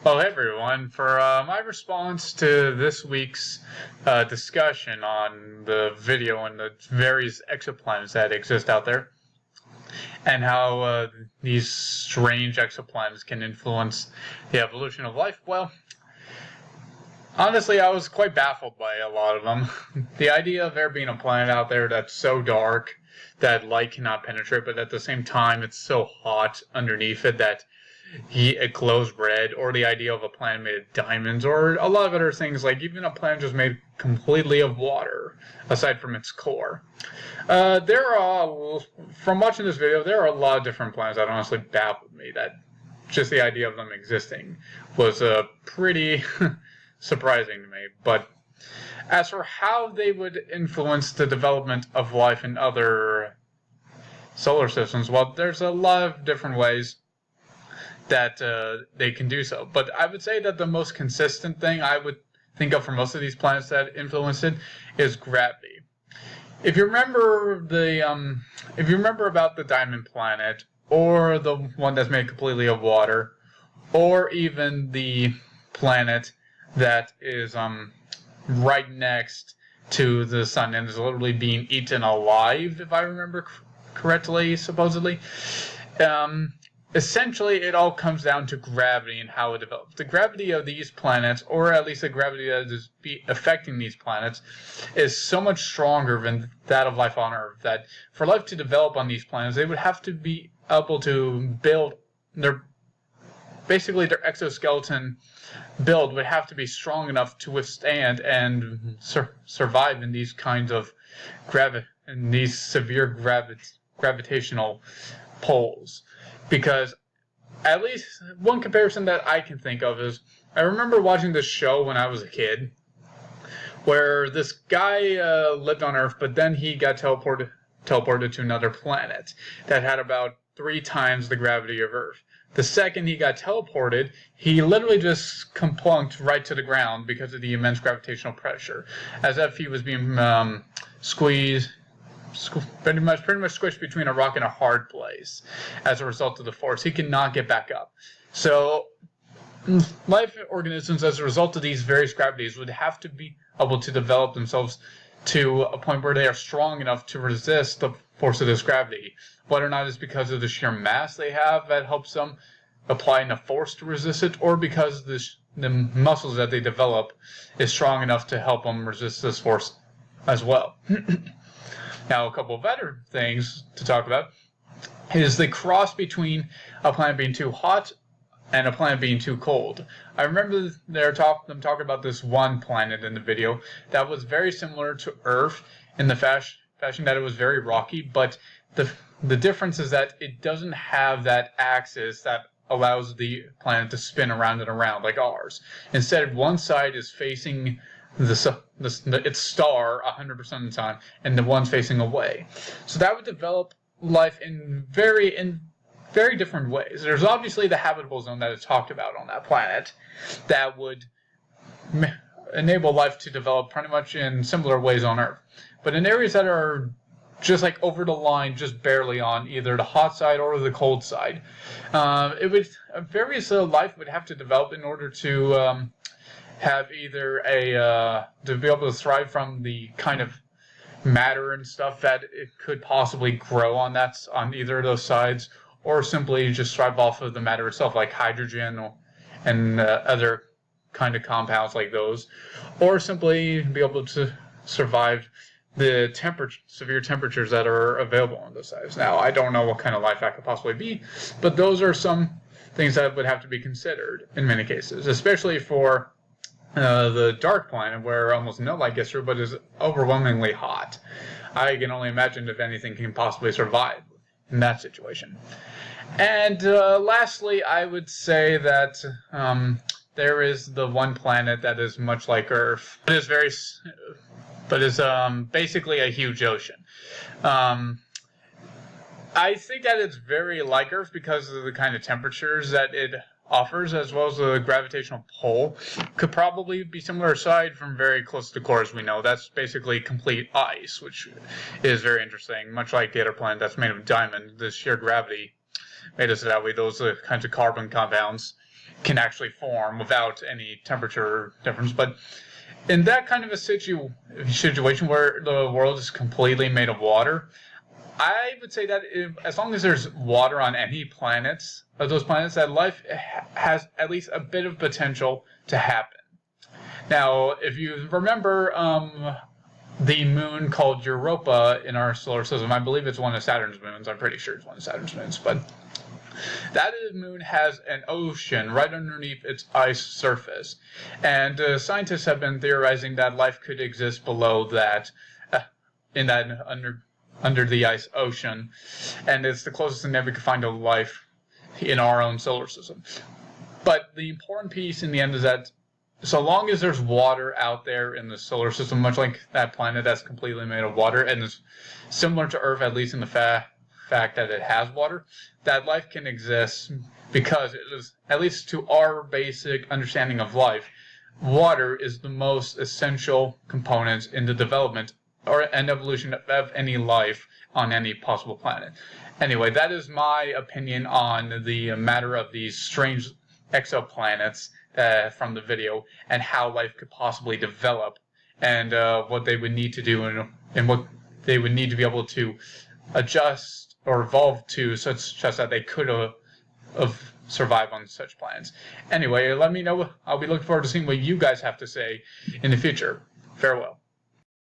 Well, hey everyone. For my response to this week's discussion on the video and the various exoplanets that exist out there, and how these strange exoplanets can influence the evolution of life, well, honestly, I was quite baffled by a lot of them. The idea of there being a planet out there that's so dark that light cannot penetrate, but at the same time it's so hot underneath it that it glows red, or the idea of a planet made of diamonds, or a lot of other things, like even a planet just made completely of water, aside from its core. From watching this video, there are a lot of different planets that honestly baffled me. That just the idea of them existing was pretty surprising to me. But as for how they would influence the development of life in other solar systems, well, there's a lot of different ways that they can do so. But I would say that the most consistent thing I would think of for most of these planets that influence it is gravity. If you remember if you remember about the Diamond Planet, or the one that's made completely of water, or even the planet that is right next to the sun and is literally being eaten alive, if I remember correctly, supposedly. Essentially, it all comes down to gravity and how it develops. The gravity of these planets, or at least the gravity that is affecting these planets, is so much stronger than that of life on Earth that for life to develop on these planets, they would have to be able to build their exoskeleton build would have to be strong enough to withstand and survive in these kinds of in these severe gravitational poles. Because at least one comparison that I can think of is I remember watching this show when I was a kid where this guy lived on Earth, but then he got teleported to another planet that had about 3 times the gravity of Earth. The second he got teleported, he literally just plunked right to the ground because of the immense gravitational pressure, as if he was being squeezed, pretty much squished between a rock and a hard place as a result of the force. He cannot get back up. So life organisms, as a result of these various gravities, would have to be able to develop themselves to a point where they are strong enough to resist the force of this gravity. Whether or not it's because of the sheer mass they have that helps them apply enough force to resist it, or because the muscles that they develop is strong enough to help them resist this force as well. Now, a couple of other things to talk about is the cross between a planet being too hot and a planet being too cold. I remember them talking about this one planet in the video that was very similar to Earth in the fashion that it was very rocky, but the difference is that it doesn't have that axis that allows the planet to spin around and around like ours. Instead, one side is facing its star 100% of the time, and the one's facing away. So that would develop life in very different ways. There's obviously the habitable zone that is talked about on that planet that would enable life to develop pretty much in similar ways on Earth. But in areas that are just like over the line, just barely on either the hot side or the cold side, various life would have to develop in order to have either to be able to thrive from the kind of matter and stuff that it could possibly grow on either of those sides, or simply just thrive off of the matter itself, like hydrogen and other kind of compounds like those, or simply be able to survive the severe temperatures that are available on those sides. Now, I don't know what kind of life that could possibly be, but those are some things that would have to be considered in many cases, especially for the dark planet, where almost no light gets through, but is overwhelmingly hot. I can only imagine if anything can possibly survive in that situation. And lastly, I would say that there is the one planet that is much like Earth, but is basically a huge ocean. I think that it's very like Earth because of the kind of temperatures that it offers, as well as the gravitational pull. Could probably be similar, aside from very close to the core, as we know. That's basically complete ice, which is very interesting. Much like the other planet that's made of diamond, the sheer gravity made us that way. Those are kinds of carbon compounds can actually form without any temperature difference. But in that kind of a situation where the world is completely made of water, I would say that as long as there's water on any planets, of those planets, that life has at least a bit of potential to happen. Now, if you remember the moon called Europa in our solar system, I believe it's one of Saturn's moons. I'm pretty sure it's one of Saturn's moons, but that moon has an ocean right underneath its ice surface, and scientists have been theorizing that life could exist below that, in that under the ice ocean, and it's the closest thing that we could find to life in our own solar system. But the important piece in the end is that so long as there's water out there in the solar system, much like that planet that's completely made of water and is similar to Earth, at least in the fact that it has water, that life can exist because it is, at least to our basic understanding of life, water is the most essential component in the development and evolution of any life on any possible planet. Anyway, that is my opinion on the matter of these strange exoplanets from the video and how life could possibly develop, and what they would need to do and what they would need to be able to adjust or evolve to such that they could have survived on such planets. Anyway, let me know. I'll be looking forward to seeing what you guys have to say in the future. Farewell.